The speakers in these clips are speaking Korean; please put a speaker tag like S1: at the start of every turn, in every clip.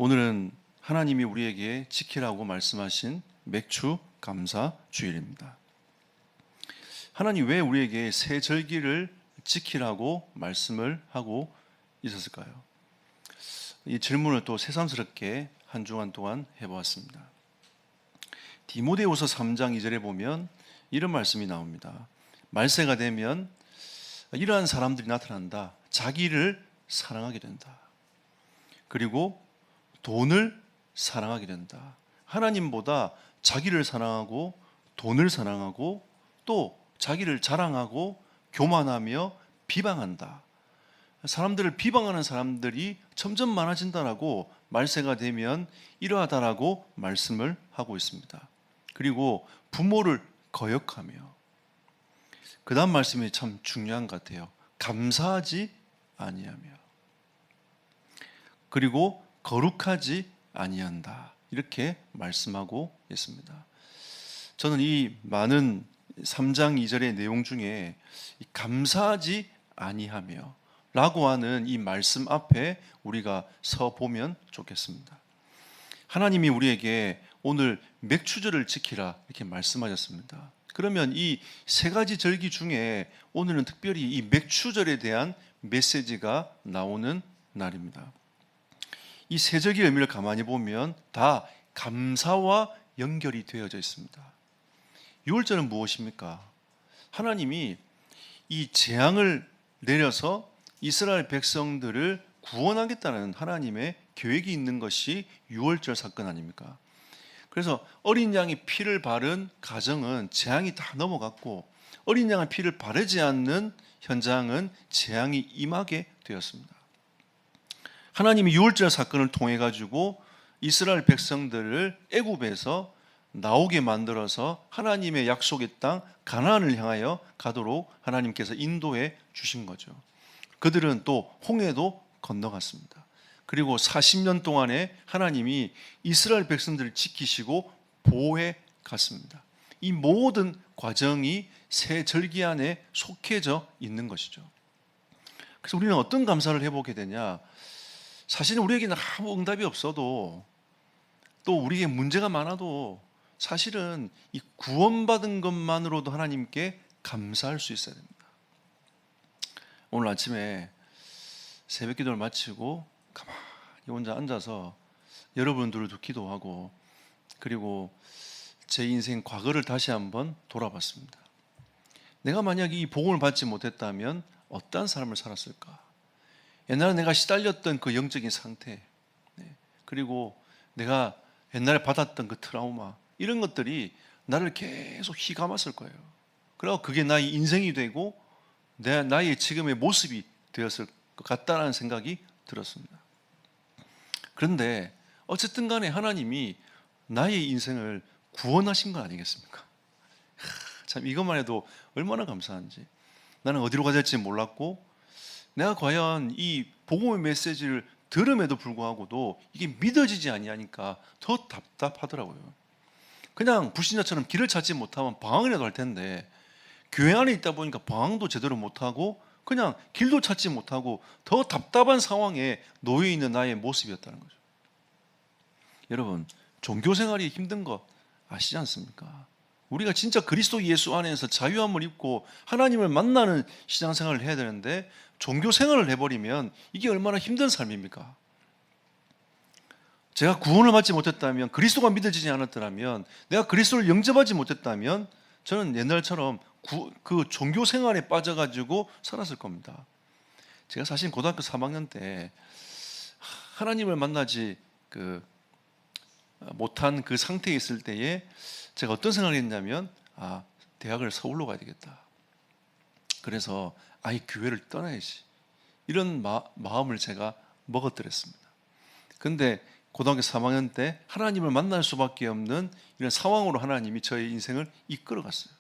S1: 오늘은 하나님이 우리에게 지키라고 말씀하신 맥주 감사 주일입니다. 하나님 왜 우리에게 새 절기를 지키라고 말씀을 하고 있었을까요? 이 질문을 또 새삼스럽게 한 주간 동안 해보았습니다. 디모데후서 3장 2절에 보면 이런 말씀이 나옵니다. 말세가 되면 이러한 사람들이 나타난다. 자기를 사랑하게 된다. 그리고 돈을 사랑하게 된다. 하나님보다 자기를 사랑하고 돈을 사랑하고 또 자기를 자랑하고 교만하며 비방한다. 사람들을 비방하는 사람들이 점점 많아진다라고 말세가 되면 이러하다라고 말씀을 하고 있습니다. 그리고 부모를 거역하며 그 다음 말씀이 참 중요한 것 같아요. 감사하지 아니하며 그리고 거룩하지 아니한다. 이렇게 말씀하고 있습니다. 저는 이 많은 3장 2절의 내용 중에 감사하지 아니하며 라고 하는 이 말씀 앞에 우리가 서 보면 좋겠습니다. 하나님이 우리에게 오늘 맥추절을 지키라 이렇게 말씀하셨습니다. 그러면 이 세 가지 절기 중에 오늘은 특별히 이 맥추절에 대한 메시지가 나오는 날입니다. 이 세 절기의 의미를 가만히 보면 다 감사와 연결이 되어져 있습니다. 유월절은 무엇입니까? 하나님이 이 재앙을 내려서 이스라엘 백성들을 구원하겠다는 하나님의 계획이 있는 것이 유월절 사건 아닙니까? 그래서 어린 양이 피를 바른 가정은 재앙이 다 넘어갔고 어린 양의 피를 바르지 않는 현장은 재앙이 임하게 되었습니다. 하나님이 유월절 사건을 통해 가지고 이스라엘 백성들을 애굽에서 나오게 만들어서 하나님의 약속의 땅 가나안을 향하여 가도록 하나님께서 인도해 주신 거죠. 그들은 또 홍해도 건너갔습니다. 그리고 40년 동안에 하나님이 이스라엘 백성들을 지키시고 보호해 갔습니다. 이 모든 과정이 새 절기 안에 속해져 있는 것이죠. 그래서 우리는 어떤 감사를 해보게 되냐? 사실은 우리에게는 아무 응답이 없어도 또 우리에게 문제가 많아도 사실은 이 구원받은 것만으로도 하나님께 감사할 수 있어야 됩니다. 오늘 아침에 새벽 기도를 마치고 가만히 혼자 앉아서 여러분들도 기도하고 그리고 제 인생 과거를 다시 한번 돌아봤습니다. 내가 만약 이 복음을 받지 못했다면 어떠한 삶을 살았을까? 옛날에 내가 시달렸던 그 영적인 상태, 그리고 내가 옛날에 받았던 그 트라우마, 이런 것들이 나를 계속 휘감았을 거예요. 그리고 그게 나의 인생이 되고 나의 지금의 모습이 되었을 것 같다는 생각이 들었습니다. 그런데 어쨌든 간에 하나님이 나의 인생을 구원하신 거 아니겠습니까? 참 이것만 해도 얼마나 감사한지. 나는 어디로 가야 될지 몰랐고 내가 과연 이 복음의 메시지를 들음에도 불구하고도 이게 믿어지지 아니하니까 더 답답하더라고요. 그냥 불신자처럼 길을 찾지 못하면 방황이라도 할 텐데 교회 안에 있다 보니까 방황도 제대로 못하고 그냥 길도 찾지 못하고 더 답답한 상황에 놓여 있는 나의 모습이었다는 거죠. 여러분, 종교 생활이 힘든 거 아시지 않습니까? 우리가 진짜 그리스도 예수 안에서 자유함을 입고 하나님을 만나는 신앙생활을 해야 되는데 종교 생활을 해버리면 이게 얼마나 힘든 삶입니까? 제가 구원을 받지 못했다면, 그리스도가 믿어지지 않았더라면, 내가 그리스도를 영접하지 못했다면 저는 옛날처럼 그 종교 생활에 빠져가지고 살았을 겁니다. 제가 사실 고등학교 3학년 때 하나님을 만나지 못한 그 상태에 있을 때에 제가 어떤 생각을 했냐면 대학을 서울로 가야 되겠다. 그래서 아예 교회를 떠나야지. 이런 마음을 제가 먹어들였습니다. 그런데 고등학교 3학년 때 하나님을 만날 수밖에 없는 이런 상황으로 하나님이 저의 인생을 이끌어갔어요.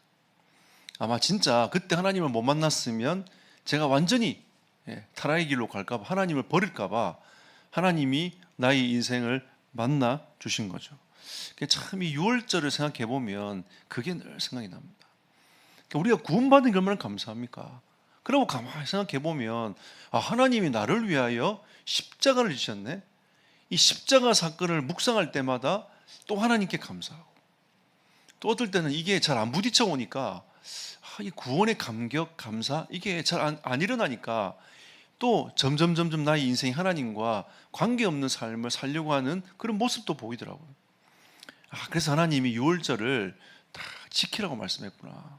S1: 아마 진짜 그때 하나님을 못 만났으면 제가 완전히 타락의 길로 갈까봐, 하나님을 버릴까봐 하나님이 나의 인생을 만나 주신 거죠. 참 이 유월절을 생각해 보면 그게 늘 생각이 납니다. 우리가 구원받은 게 얼마나 감사합니까? 그리고 가만히 생각해 보면 하나님이 나를 위하여 십자가를 지셨네. 이 십자가 사건을 묵상할 때마다 또 하나님께 감사하고, 또 어떨 때는 이게 잘 안 부딪혀 오니까 이 구원의 감격, 감사 이게 잘 안 일어나니까 또 점점 나의 인생이 하나님과 관계없는 삶을 살려고 하는 그런 모습도 보이더라고요. 그래서 하나님이 유월절을 다 지키라고 말씀했구나.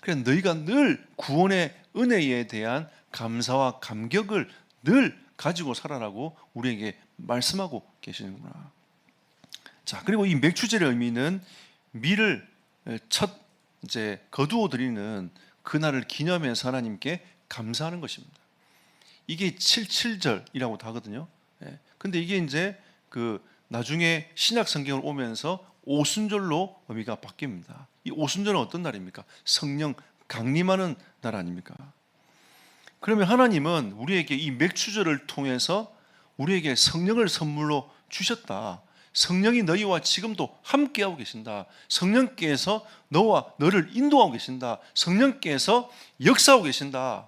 S1: 그래서 너희가 늘 구원의 은혜에 대한 감사와 감격을 늘 가지고 살아라고 우리에게 말씀하고 계시는구나. 자, 그리고 이 맥주제의 의미는 밀을 첫 이제 거두어 드리는 그날을 기념해서 하나님께 감사하는 것입니다. 이게 77절이라고 하거든요. 근데 이게 이제 그 나중에 신약 성경을 오면서 오순절로 의미가 바뀝니다. 이 오순절은 어떤 날입니까? 성령 강림하는 날 아닙니까? 그러면 하나님은 우리에게 이 맥주절을 통해서 우리에게 성령을 선물로 주셨다. 성령이 너희와 지금도 함께하고 계신다. 성령께서 너와 너를 인도하고 계신다. 성령께서 역사하고 계신다.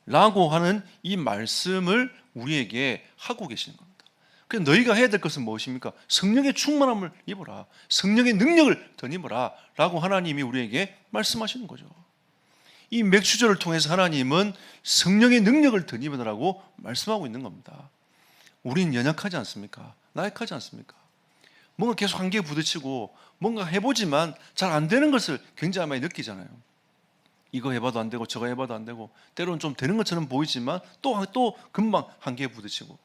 S1: 라고 하는 이 말씀을 우리에게 하고 계시는 겁니다. 그래서 너희가 해야 될 것은 무엇입니까? 성령의 충만함을 입어라. 성령의 능력을 덧입어라. 라고 하나님이 우리에게 말씀하시는 거죠. 이 맥주절을 통해서 하나님은 성령의 능력을 덧입으라고 말씀하고 있는 겁니다. 우린 연약하지 않습니까? 나약하지 않습니까? 뭔가 계속 한계에 부딪히고 뭔가 해보지만 잘 안 되는 것을 굉장히 많이 느끼잖아요. 이거 해봐도 안 되고 저거 해봐도 안 되고, 때로는 좀 되는 것처럼 보이지만 또 금방 한계에 부딪히고.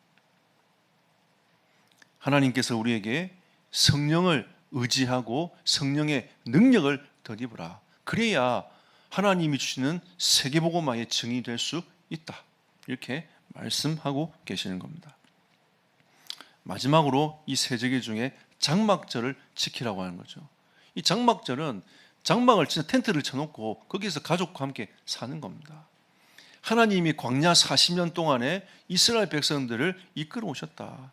S1: 하나님께서 우리에게 성령을 의지하고 성령의 능력을 덧입으라. 그래야 하나님이 주시는 세계복음화의 증인이 될 수 있다. 이렇게 말씀하고 계시는 겁니다. 마지막으로 이 세제기 중에 장막절을 지키라고 하는 거죠. 이 장막절은 장막을 진짜 텐트를 쳐놓고 거기서 가족과 함께 사는 겁니다. 하나님이 광야 40년 동안에 이스라엘 백성들을 이끌어 오셨다.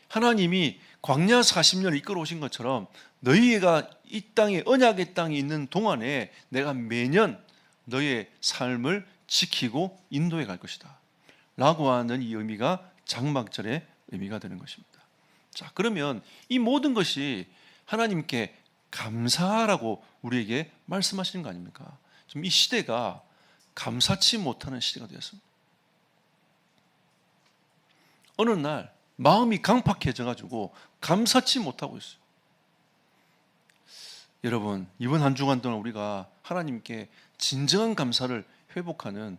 S1: 하나님이 광야 40년을 이끌어 오신 것처럼 너희가 이 땅에, 언약의 땅에 있는 동안에 내가 매년 너희의 삶을 지키고 인도해 갈 것이다. 라고 하는 이 의미가 장막절의 의미가 되는 것입니다. 자, 그러면 이 모든 것이 하나님께 감사하라고 우리에게 말씀하시는 거 아닙니까? 지금 이 시대가 감사치 못하는 시대가 되었습니다. 어느 날 마음이 강팍해져 가지고 감사치 못하고 있어요. 여러분, 이번 한 주간 동안 우리가 하나님께 진정한 감사를 회복하는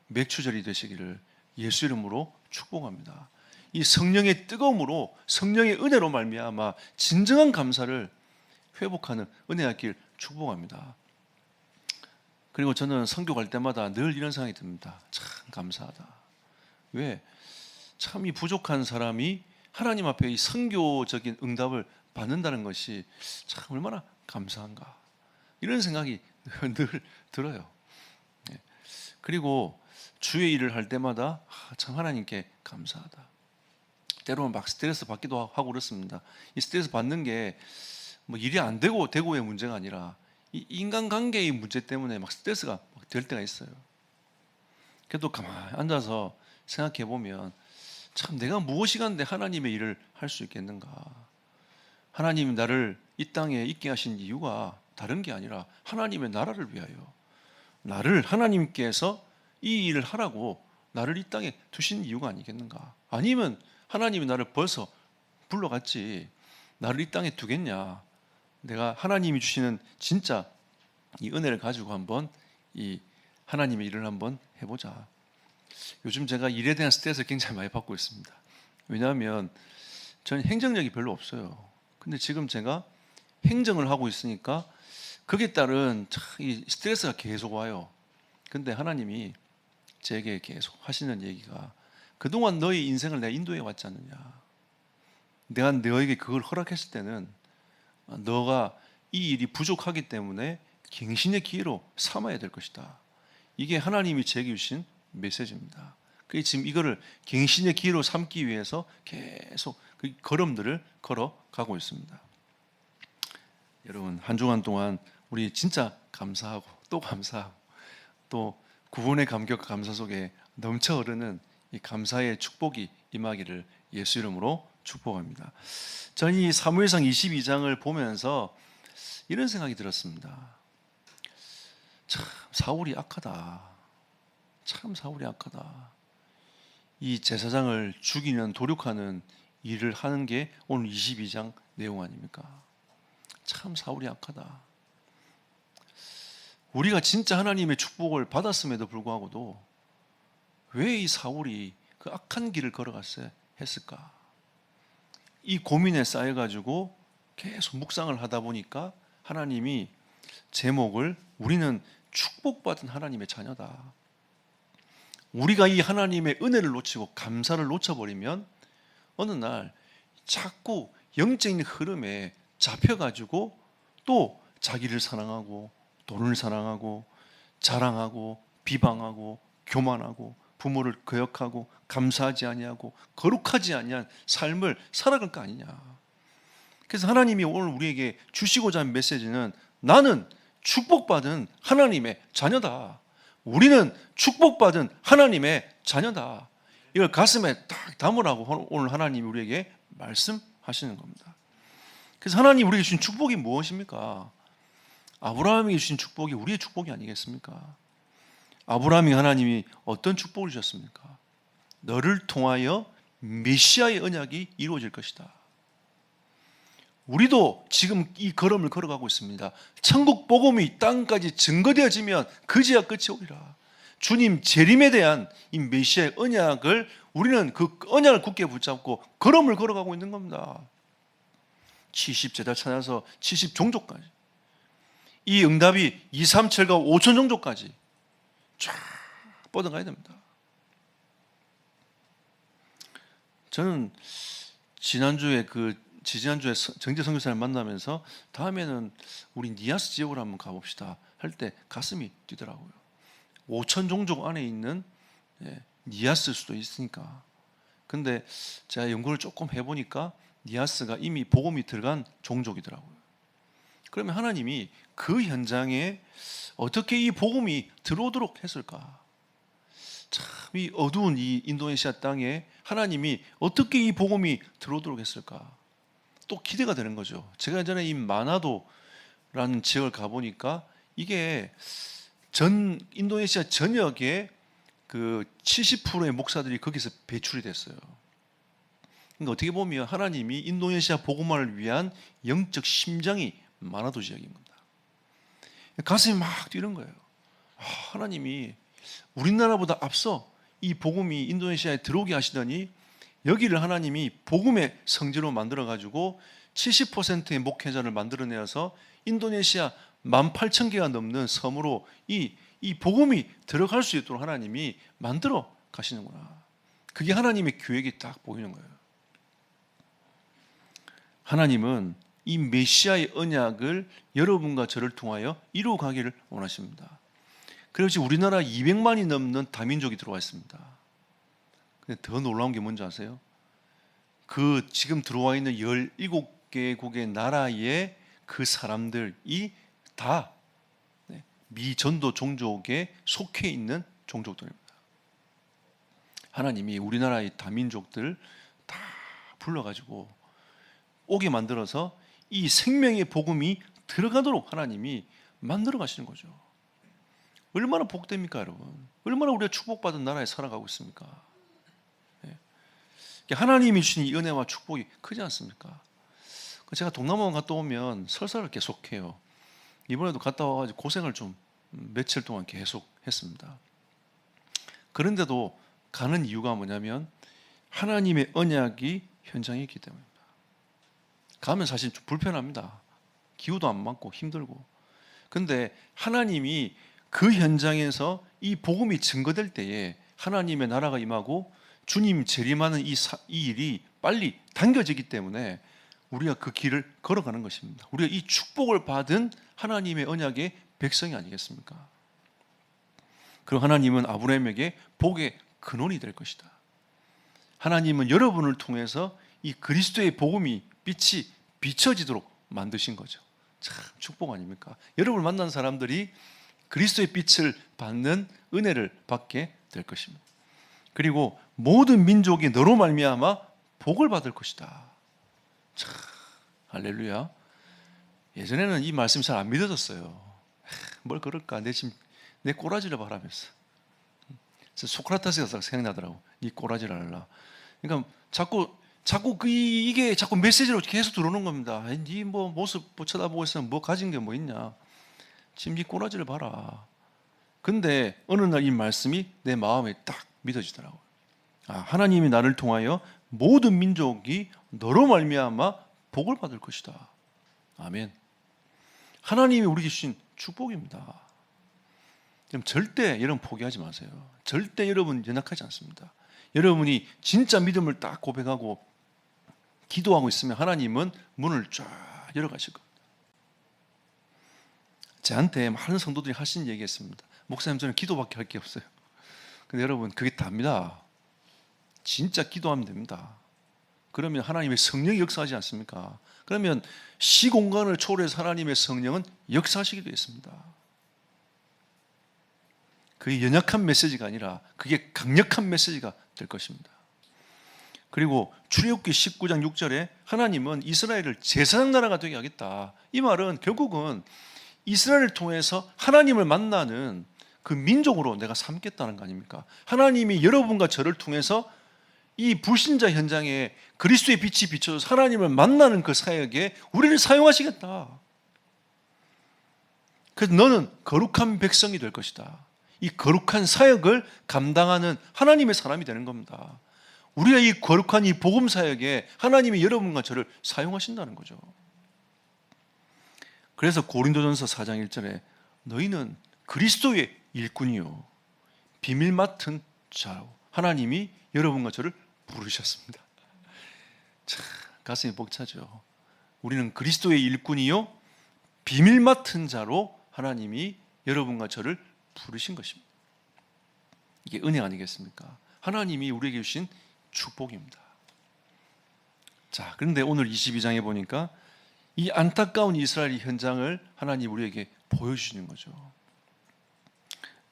S1: 맥주절이 되시기를 예수 이름으로 축복합니다. 이 성령의 뜨거움으로, 성령의 은혜로 말미암아 진정한 감사를 회복하는 은혜가 있길 축복합니다. 그리고 저는 선교 갈 때마다 늘 이런 생각이 듭니다. 참 감사하다. 왜? 참 이 부족한 사람이 하나님 앞에 이 선교적인 응답을 받는다는 것이 참 얼마나 감사한가. 이런 생각이 늘 들어요. 그리고 주의 일을 할 때마다 참 하나님께 감사하다. 때로는 막 스트레스 받기도 하고 그렇습니다. 이 스트레스 받는 게 뭐 일이 안 되고의 문제가 아니라 이 인간관계의 문제 때문에 막 스트레스가 막 될 때가 있어요. 그래도 가만히 앉아서 생각해 보면 참 내가 무엇이 간데 하나님의 일을 할 수 있겠는가. 하나님이 나를 이 땅에 있게 하신 이유가 다른 게 아니라 하나님의 나라를 위하여, 나를 하나님께서 이 일을 하라고 나를 이 땅에 두신 이유가 아니겠는가. 아니면 하나님이 나를 벌써 불러갔지 나를 이 땅에 두겠냐. 내가 하나님이 주시는 진짜 이 은혜를 가지고 한번 이 하나님의 일을 한번 해보자. 요즘 제가 일에 대한 스트레스를 굉장히 많이 받고 있습니다. 왜냐하면 저는 행정력이 별로 없어요. 근데 지금 제가 행정을 하고 있으니까 거기에 따른 이 스트레스가 계속 와요. 근데 하나님이 제게 계속 하시는 얘기가, 그동안 너의 인생을 내가 인도해 왔지 않느냐. 내가 너에게 그걸 허락했을 때는 너가 이 일이 부족하기 때문에 갱신의 기회로 삼아야 될 것이다. 이게 하나님이 제게 주신 메시지입니다. 그래서 지금 이거를 갱신의 기회로 삼기 위해서 계속 그 걸음들을 걸어가고 있습니다. 여러분, 한 주간 동안 우리 진짜 감사하고 또 감사하고 또 구원의 감격과 감사 속에 넘쳐 흐르는 이 감사의 축복이 임하기를 예수 이름으로 축복합니다. 저는 이 사무엘상 22장을 보면서 이런 생각이 들었습니다. 참 사울이 악하다. 참 사울이 악하다. 이 제사장을 죽이는 도륙하는 일을 하는 게 오늘 22장 내용 아닙니까? 참 사울이 악하다. 우리가 진짜 하나님의 축복을 받았음에도 불구하고도 왜 이 사울이 그 악한 길을 걸어갔어야 했을까? 이 고민에 쌓여가지고 계속 묵상을 하다 보니까 하나님이 제목을 우리는 축복받은 하나님의 자녀다. 우리가 이 하나님의 은혜를 놓치고 감사를 놓쳐버리면 어느 날 자꾸 영적인 흐름에 잡혀가지고 또 자기를 사랑하고 돈을 사랑하고 자랑하고 비방하고 교만하고 부모를 거역하고 감사하지 아니하고 거룩하지 아니한 삶을 살아갈 거 아니냐. 그래서 하나님이 오늘 우리에게 주시고자 하는 메시지는 나는 축복받은 하나님의 자녀다. 우리는 축복받은 하나님의 자녀다. 이걸 가슴에 딱 담으라고 오늘 하나님이 우리에게 말씀하시는 겁니다. 그래서 하나님이 우리에게 주신 축복이 무엇입니까? 아브라함에게 주신 축복이 우리의 축복이 아니겠습니까? 아브라함이 하나님이 어떤 축복을 주셨습니까? 너를 통하여 메시아의 언약이 이루어질 것이다. 우리도 지금 이 걸음을 걸어가고 있습니다. 천국 복음이 땅까지 증거되어지면 그제야 끝이 오리라. 주님 재림에 대한 이 메시아의 언약을 우리는 그 언약을 굳게 붙잡고 걸음을 걸어가고 있는 겁니다. 70제자 찾아서 70종족까지. 이 응답이 2, 3, 7과 5천 종족까지 쫙 뻗어가야 됩니다. 저는 지난주에 정재 선교사를 만나면서 다음에는 우리 니아스 지역으로 한번 가봅시다 할 때 가슴이 뛰더라고요. 5천 종족 안에 있는 니아스일 수도 있으니까. 근데 제가 연구를 조금 해보니까 니아스가 이미 복음이 들어간 종족이더라고요. 그러면 하나님이 그 현장에 어떻게 이 복음이 들어오도록 했을까? 참 이 어두운 이 인도네시아 땅에 하나님이 어떻게 이 복음이 들어오도록 했을까? 또 기대가 되는 거죠. 제가 예전에 이 마나도라는 지역을 가보니까 이게 전 인도네시아 전역에 그 70%의 목사들이 거기서 배출이 됐어요. 그러니까 어떻게 보면 하나님이 인도네시아 복음화를 위한 영적 심장이 마나도 지역인 겁니다. 가슴이 막 뛰는 거예요. 하나님이 우리나라보다 앞서 이 복음이 인도네시아에 들어오게 하시더니 여기를 하나님이 복음의 성지로 만들어가지고 70%의 목회자를 만들어내어서 인도네시아 18,000개가 넘는 섬으로 이 복음이 들어갈 수 있도록 하나님이 만들어 가시는구나. 그게 하나님의 계획이 딱 보이는 거예요. 하나님은 이 메시아의 언약을 여러분과 저를 통하여 이루어 가기를 원하십니다. 그래서 우리나라 200만이 넘는 다민족이 들어와 있습니다. 근데 더 놀라운 게 뭔지 아세요? 그 지금 들어와 있는 17개국의 나라의 그 사람들이 다 미전도 종족에 속해 있는 종족들입니다. 하나님이 우리나라의 다민족들 다 불러가지고 오게 만들어서 이 생명의 복음이 들어가도록 하나님이 만들어 가시는 거죠. 얼마나 복됩니까, 여러분? 얼마나 우리가 축복받은 나라에 살아가고 있습니까? 하나님이 주신 이 은혜와 축복이 크지 않습니까? 제가 동남아만 갔다 오면 설사를 계속해요. 이번에도 갔다 와가지고 고생을 좀 며칠 동안 계속 했습니다. 그런데도 가는 이유가 뭐냐면 하나님의 언약이 현장에 있기 때문입니다. 가면 사실 좀 불편합니다. 기후도 안 맞고 힘들고. 근데 하나님이 그 현장에서 이 복음이 증거될 때에 하나님의 나라가 임하고 주님 재림하는 이 일이 빨리 당겨지기 때문에 우리가 그 길을 걸어가는 것입니다. 우리가 이 축복을 받은 하나님의 언약의 백성이 아니겠습니까? 그리고 하나님은 아브라함에게 복의 근원이 될 것이다. 하나님은 여러분을 통해서 이 그리스도의 복음이 빛이 비춰지도록 만드신 거죠. 참 축복 아닙니까? 여러분을 만난 사람들이 그리스도의 빛을 받는 은혜를 받게 될 것입니다. 그리고 모든 민족이 너로 말미암아 복을 받을 것이다. 참, 할렐루야. 예전에는 이 말씀이 잘 안 믿어졌어요. 뭘 그럴까? 내 꼬라지를 바라면서. 소크라테스가 생각나더라고. 네 꼬라지를 알라. 그러니까 자꾸 이게 자꾸 메시지로 계속 들어오는 겁니다. 네 뭐 모습 쳐다보고 있으면 뭐 가진 게 뭐 있냐? 지금 네 꼬라지를 봐라. 근데 어느 날 이 말씀이 내 마음에 딱 믿어지더라고요. 하나님이 나를 통하여 모든 민족이 너로 말미암아 복을 받을 것이다. 아멘. 하나님이 우리에게 주신 축복입니다. 절대 여러분 포기하지 마세요. 절대 여러분 연약하지 않습니다. 여러분이 진짜 믿음을 딱 고백하고 기도하고 있으면 하나님은 문을 쫙 열어가실 겁니다. 저한테 많은 성도들이 하신 얘기했습니다. 목사님, 저는 기도밖에 할 게 없어요. 근데 여러분, 그게 답니다. 진짜 기도하면 됩니다. 그러면 하나님의 성령이 역사하지 않습니까? 그러면 시공간을 초월해서 하나님의 성령은 역사하시게 되어 있습니다. 그게 연약한 메시지가 아니라 그게 강력한 메시지가 될 것입니다. 그리고 출애굽기 19장 6절에 하나님은 이스라엘을 제사장 나라가 되게 하겠다. 이 말은 결국은 이스라엘을 통해서 하나님을 만나는 그 민족으로 내가 삼겠다는 거 아닙니까? 하나님이 여러분과 저를 통해서 이 불신자 현장에 그리스도의 빛이 비춰져서 하나님을 만나는 그 사역에 우리를 사용하시겠다. 그래서 너는 거룩한 백성이 될 것이다. 이 거룩한 사역을 감당하는 하나님의 사람이 되는 겁니다. 우리가 이 거룩한 이 복음 사역에 하나님이 여러분과 저를 사용하신다는 거죠. 그래서 고린도전서 4장 1절에 너희는 그리스도의 일꾼이요 비밀 맡은 자로 하나님이 여러분과 저를 부르셨습니다. 참 가슴이 벅차죠. 우리는 그리스도의 일꾼이요 비밀 맡은 자로 하나님이 여러분과 저를 부르신 것입니다. 이게 은혜 아니겠습니까? 하나님이 우리에게 주신 축복입니다. 자, 그런데 오늘 22장에 보니까 이 안타까운 이스라엘 현장을 하나님 우리에게 보여주시는 거죠.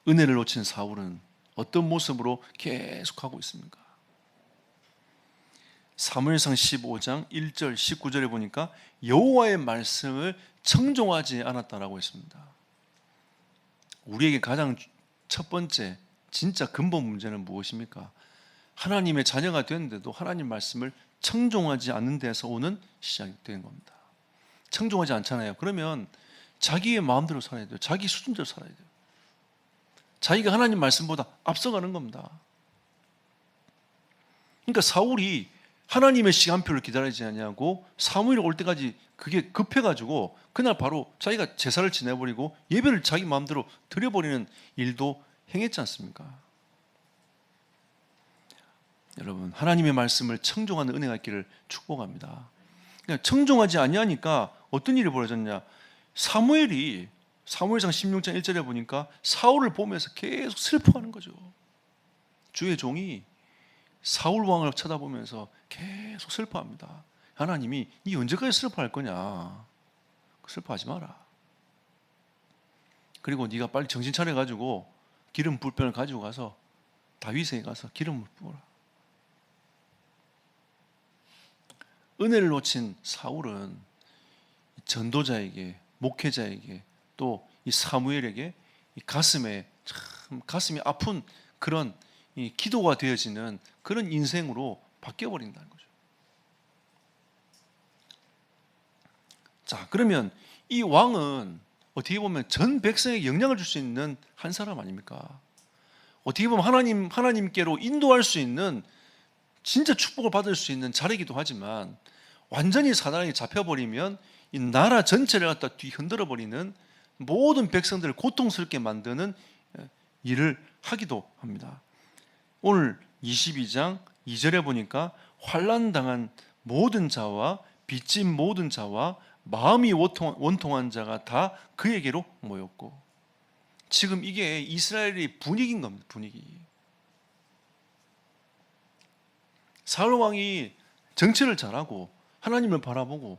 S1: 은혜를 놓친 사울은 어떤 모습으로 계속하고 있습니까? 사무엘상 15장 1절 19절에 보니까 여호와의 말씀을 청종하지 않았다라고 했습니다. 우리에게 가장 첫 번째 진짜 근본 문제는 무엇입니까? 하나님의 자녀가 되는데도 하나님 말씀을 청종하지 않는 데서 오는 시작이 되는 겁니다. 청종하지 않잖아요. 그러면 자기의 마음대로 살아야 돼요. 자기 수준대로 살아야 돼요. 자기가 하나님 말씀보다 앞서가는 겁니다. 그러니까 사울이 하나님의 시간표를 기다리지 않냐고 사무엘 올 때까지 그게 급해가지고 그날 바로 자기가 제사를 지내버리고 예배를 자기 마음대로 드려버리는 일도 행했지 않습니까? 여러분, 하나님의 말씀을 청종하는 은혜가 있기를 축복합니다. 그러니까 청종하지 아니하니까 어떤 일이 벌어졌냐? 사무엘상 16장 1절에 보니까 사울을 보면서 계속 슬퍼하는 거죠. 주의 종이 사울 왕을 쳐다보면서 계속 슬퍼합니다. 하나님이 이 언제까지 슬퍼할 거냐? 슬퍼하지 마라. 그리고 네가 빨리 정신 차려가지고 기름 불병을 가지고 가서 다윗에게 가서 기름을 부어라. 은혜를 놓친 사울은 전도자에게, 목회자에게, 또 이 사무엘에게 이 가슴이 아픈 그런 이 기도가 되어지는 그런 인생으로 바뀌어 버린다는 거죠. 자, 그러면 이 왕은 어떻게 보면 전 백성에게 영향을 줄 수 있는 한 사람 아닙니까? 어떻게 보면 하나님께로 인도할 수 있는 진짜 축복을 받을 수 있는 자리이기도 하지만 완전히 사단에게 잡혀버리면 이 나라 전체를 갖다 뒤흔들어 버리는 모든 백성들을 고통스럽게 만드는 일을 하기도 합니다. 오늘 22장 2절에 보니까 환난당한 모든 자와 빚진 모든 자와 마음이 원통한 자가 다 그에게로 모였고, 지금 이게 이스라엘의 분위기인 겁니다. 분위기. 사울 왕이 정치를 잘하고 하나님을 바라보고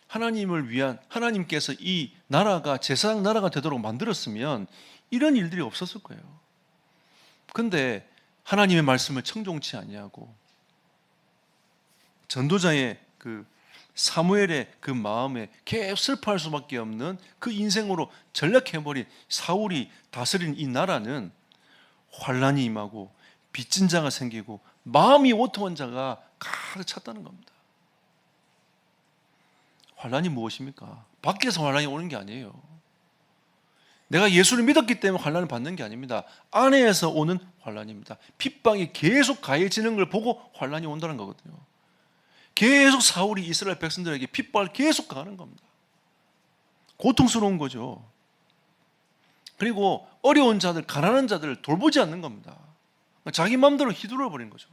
S1: 하나님을 위한 하나님께서 이 나라가 제사장 나라가 되도록 만들었으면 이런 일들이 없었을 거예요. 그런데 하나님의 말씀을 청종치 아니하고 전도자의 그 사무엘의 그 마음에 계속 슬퍼할 수밖에 없는 그 인생으로 전락해버린 사울이 다스린 이 나라는 환란이 임하고 빚진 자가 생기고 마음이 원통한 자가 가득 찼다는 겁니다. 환란이 무엇입니까? 밖에서 환란이 오는 게 아니에요. 내가 예수를 믿었기 때문에 환란을 받는 게 아닙니다. 안에서 오는 환란입니다. 핍박이 계속 가해지는 걸 보고 환란이 온다는 거거든요. 계속 사울이 이스라엘 백성들에게 핍박을 계속 가하는 겁니다. 고통스러운 거죠. 그리고 어려운 자들, 가난한 자들을 돌보지 않는 겁니다. 자기 마음대로 휘둘러 버린 거죠.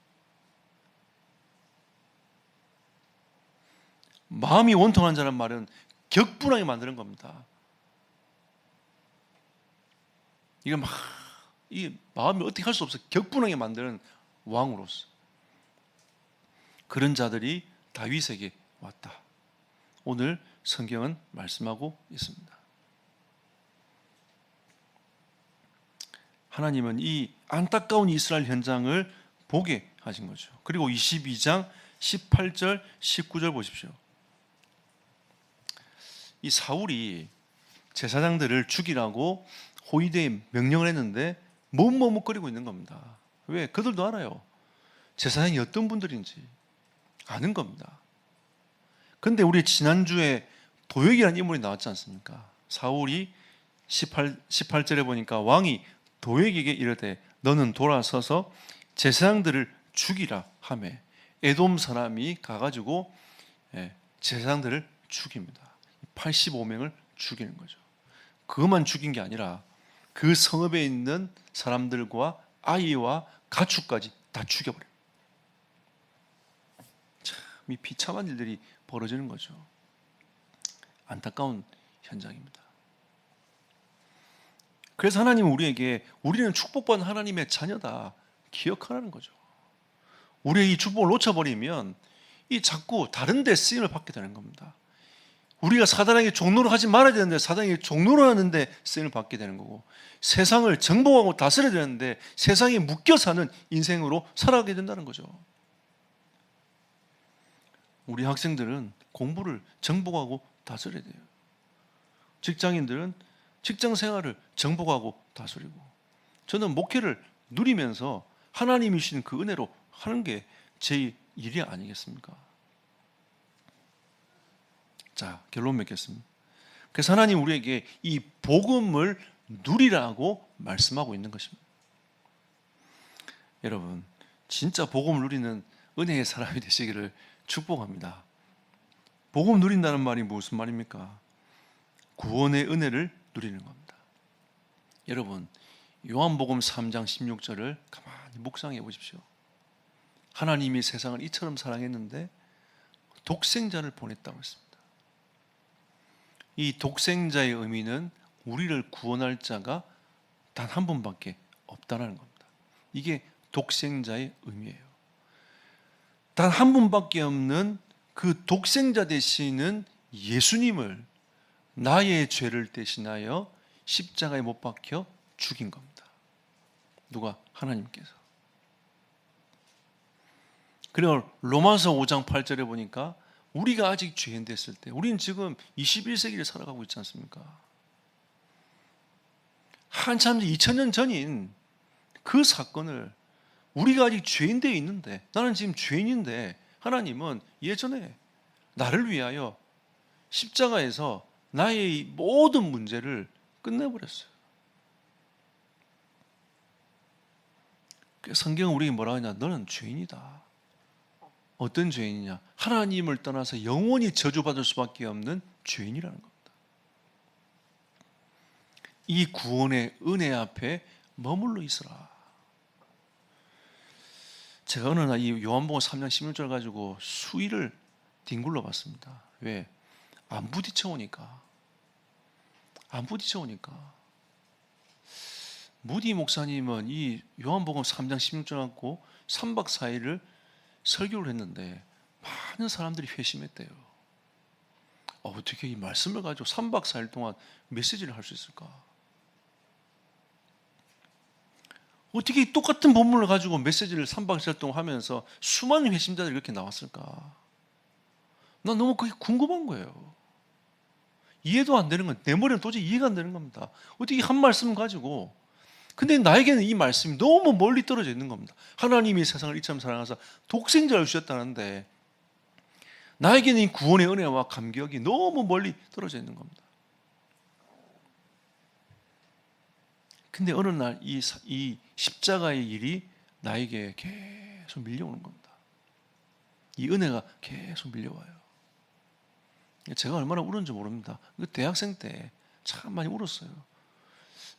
S1: 마음이 원통한 자란 말은 격분하게 만드는 겁니다. 이 마음이 어떻게 할 수 없어 격분하게 만드는 왕으로서 그런 자들이 다윗에게 왔다. 오늘 성경은 말씀하고 있습니다. 하나님은 이 안타까운 이스라엘 현장을 보게 하신 거죠. 그리고 22장 18절 19절 보십시오. 이 사울이 제사장들을 죽이라고 호위대에 명령을 했는데 머뭇거리고 있는 겁니다. 왜? 그들도 알아요. 제사장이 어떤 분들인지 아는 겁니다. 그런데 우리 지난주에 도역이라는 인물이 나왔지 않습니까? 사울이 18절에 보니까 왕이 도역에게 이르되 너는 돌아서서 제사장들을 죽이라 하매 에돔 사람이 가가지고 제사장들을 죽입니다. 85명을 죽이는 거죠. 그것만 죽인 게 아니라 그 성읍에 있는 사람들과 아이와 가축까지 다 죽여버려요. 참, 이 비참한 일들이 벌어지는 거죠. 안타까운 현장입니다. 그래서 하나님은 우리에게 우리는 축복받은 하나님의 자녀다 기억하라는 거죠. 우리의 이 축복을 놓쳐버리면 이 자꾸 다른 데 쓰임을 받게 되는 겁니다. 우리가 사단에게 종노를 하지 말아야 되는데 사단에게 종노를 하는데 쓰임을 받게 되는 거고, 세상을 정복하고 다스려야 되는데 세상에 묶여 사는 인생으로 살아가게 된다는 거죠. 우리 학생들은 공부를 정복하고 다스려야 돼요. 직장인들은 직장 생활을 정복하고 다스리고, 저는 목회를 누리면서 하나님이 주신 그 은혜로 하는 게 제 일이 아니겠습니까? 자, 결론 맺겠습니다. 그래서 하나님 우리에게 이 복음을 누리라고 말씀하고 있는 것입니다. 여러분, 진짜 복음을 누리는 은혜의 사람이 되시기를 축복합니다. 복음 누린다는 말이 무슨 말입니까? 구원의 은혜를 누리는 겁니다. 여러분, 요한복음 3장 16절을 가만히 묵상해 보십시오. 하나님이 세상을 이처럼 사랑했는데 독생자를 보냈다고 했습니다. 이 독생자의 의미는 우리를 구원할 자가 단 한 분밖에 없다는 겁니다. 이게 독생자의 의미예요. 단 한 분밖에 없는 그 독생자 되시는 예수님을 나의 죄를 대신하여 십자가에 못 박혀 죽인 겁니다. 누가? 하나님께서. 그리고 로마서 5장 8절에 보니까 우리가 아직 죄인 됐을 때, 우리는 지금 21세기를 살아가고 있지 않습니까? 한참 2000년 전인 그 사건을 우리가 아직 죄인 되어 있는데, 나는 지금 죄인인데 하나님은 예전에 나를 위하여 십자가에서 나의 모든 문제를 끝내버렸어요. 성경은 우리에게 뭐라고 하냐? 너는 죄인이다. 어떤 죄인이냐? 하나님을 떠나서 영원히 저주받을 수밖에 없는 죄인이라는 겁니다. 이 구원의 은혜 앞에 머물러 있어라. 제가 어느 날 이 요한복음 3장 16절 가지고 수위를 뒹굴러 봤습니다. 왜? 안 부딪혀 오니까. 무디 목사님은 이 요한복음 3장 16절 갖고 3박 4일을 설교를 했는데 많은 사람들이 회심했대요. 어떻게 이 말씀을 가지고 3박 4일 동안 메시지를 할 수 있을까? 어떻게 이 똑같은 본문을 가지고 메시지를 3박 4일 동안 하면서 수많은 회심자들이 이렇게 나왔을까? 난 너무 그게 궁금한 거예요. 이해도 안 되는 건, 내 머리는 도저히 이해가 안 되는 겁니다. 어떻게 한 말씀 가지고, 근데 나에게는 이 말씀이 너무 멀리 떨어져 있는 겁니다. 하나님이 세상을 이처럼 사랑하사 독생자를 주셨다는데 나에게는 이 구원의 은혜와 감격이 너무 멀리 떨어져 있는 겁니다. 근데 어느 날 이 십자가의 일이 나에게 계속 밀려오는 겁니다. 이 은혜가 계속 밀려와요. 제가 얼마나 울었는지 모릅니다. 그 대학생 때 참 많이 울었어요.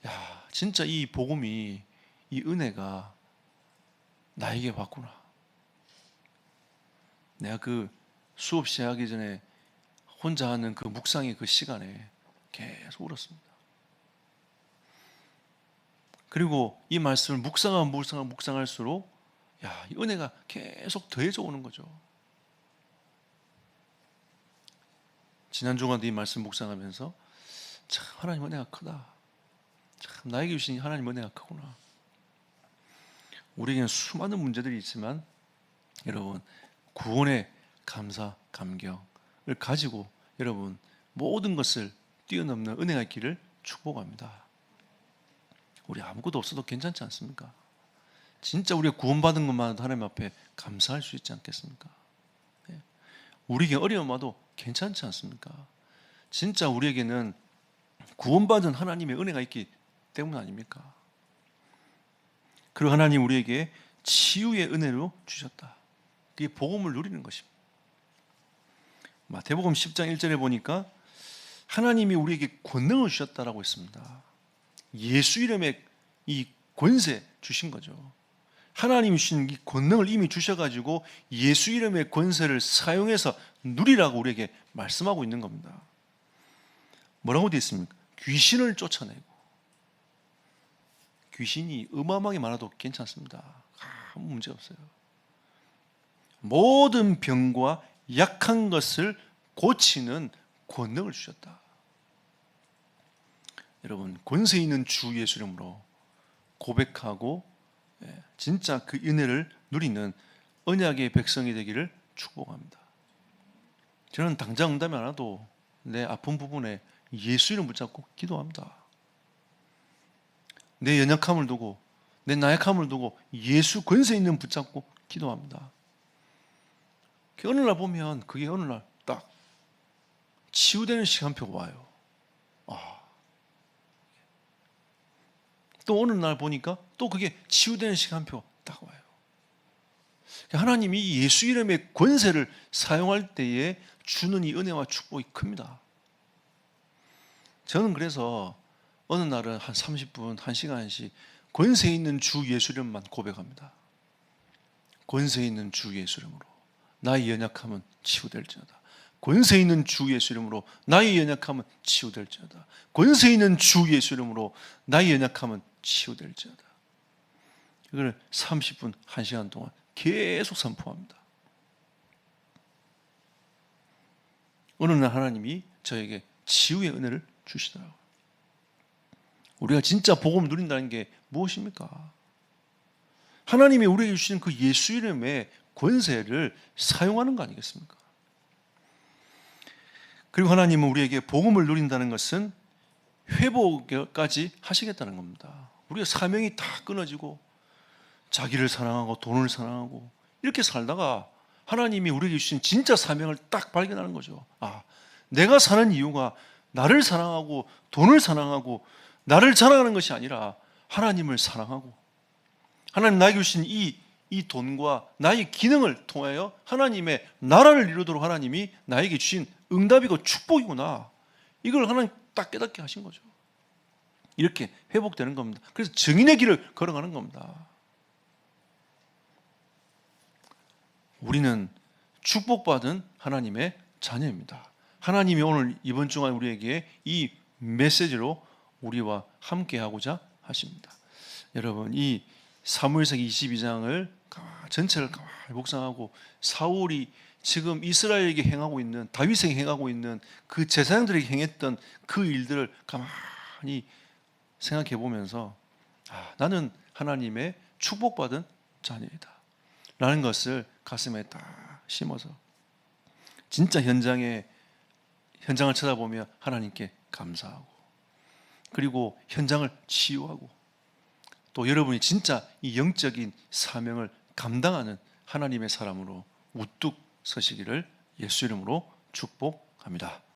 S1: 야, 진짜 이 복음이, 이 은혜가 나에게 왔구나. 내가 그 수업 시작하기 전에 혼자 하는 그 묵상의 그 시간에 계속 울었습니다. 그리고 이 말씀을 묵상할수록 야, 이 은혜가 계속 더해져 오는 거죠. 지난 주간도 이 말씀 묵상하면서 참 하나님 은혜가 크다. 참 나에게 주신 하나님 은혜가 크구나. 우리에게는 수많은 문제들이 있지만 여러분, 구원의 감사, 감격을 가지고 여러분 모든 것을 뛰어넘는 은혜가 있기를 축복합니다. 우리 아무것도 없어도 괜찮지 않습니까? 진짜 우리가 구원받은 것만으로도 하나님 앞에 감사할 수 있지 않겠습니까? 우리에게 어려움 와도 괜찮지 않습니까? 진짜 우리에게는 구원받은 하나님의 은혜가 있기 때문 아닙니까? 그리고 하나님 우리에게 치유의 은혜로 주셨다. 그게 복음을 누리는 것입니다. 마태복음 10장 1절에 보니까 하나님이 우리에게 권능을 주셨다라고 했습니다. 예수 이름의 이 권세 주신 거죠. 하나님이 주신 이 권능을 이미 주셔가지고 예수 이름의 권세를 사용해서 누리라고 우리에게 말씀하고 있는 겁니다. 뭐라고 되어 있습니까? 귀신을 쫓아내고. 귀신이 어마어마하게 많아도 괜찮습니다. 아무 문제 없어요. 모든 병과 약한 것을 고치는 권능을 주셨다. 여러분, 권세 있는 주 예수 이름으로 고백하고 진짜 그 은혜를 누리는 언약의 백성이 되기를 축복합니다. 저는 당장 응답이 안 와도 내 아픈 부분에 예수 이름 붙잡고 기도합니다. 내 연약함을 두고, 내 나약함을 두고 예수 권세 있는 붙잡고 기도합니다. 어느 날 보면 그게 어느 날 딱 치유되는 시간표가 와요. 또 어느 날 보니까 또 그게 치유되는 시간표 딱 와요. 하나님이 예수 이름의 권세를 사용할 때에 주는 이 은혜와 축복이 큽니다. 저는 그래서 어느 날은 한 30분, 1시간씩 권세 있는 주 예수 이름만 고백합니다. 권세 있는 주 예수 이름으로 나의 연약함은 치유될지어다. 권세 있는 주 예수 이름으로 나의 연약함은 치유될지어다. 권세 있는 주 예수 이름으로 나의 연약함은 치유될지어다. 이걸 30분, 1시간 동안 계속 선포합니다. 어느 날 하나님이 저에게 치유의 은혜를 주시더라고요. 우리가 진짜 복음을 누린다는 게 무엇입니까? 하나님이 우리에게 주신 그 예수 이름의 권세를 사용하는 거 아니겠습니까? 그리고 하나님은 우리에게 복음을 누린다는 것은 회복까지 하시겠다는 겁니다. 우리가 사명이 다 끊어지고 자기를 사랑하고 돈을 사랑하고 이렇게 살다가 하나님이 우리에게 주신 진짜 사명을 딱 발견하는 거죠. 내가 사는 이유가 나를 사랑하고 돈을 사랑하고 나를 자랑하는 것이 아니라 하나님을 사랑하고 하나님 나에게 주신 이 돈과 나의 기능을 통하여 하나님의 나라를 이루도록 하나님이 나에게 주신 응답이고 축복이구나. 이걸 하나님 딱 깨닫게 하신 거죠. 이렇게 회복되는 겁니다. 그래서 증인의 길을 걸어가는 겁니다. 우리는 축복받은 하나님의 자녀입니다. 하나님이 오늘 이번 주간 우리에게 이 메시지로 우리와 함께 하고자 하십니다. 여러분, 이 사무엘상 22장을 전체를 묵상하고 사울이 지금 이스라엘에게 행하고 있는, 다윗에게 행하고 있는 그 제사장들에게 행했던 그 일들을 가만히 생각해 보면서 나는 하나님의 축복받은 자녀이다 라는 것을 가슴에 딱 심어서 진짜 현장을 쳐다보며 하나님께 감사하고, 그리고 현장을 치유하고, 또 여러분이 진짜 이 영적인 사명을 감당하는 하나님의 사람으로 우뚝 서시기를 예수 이름으로 축복합니다.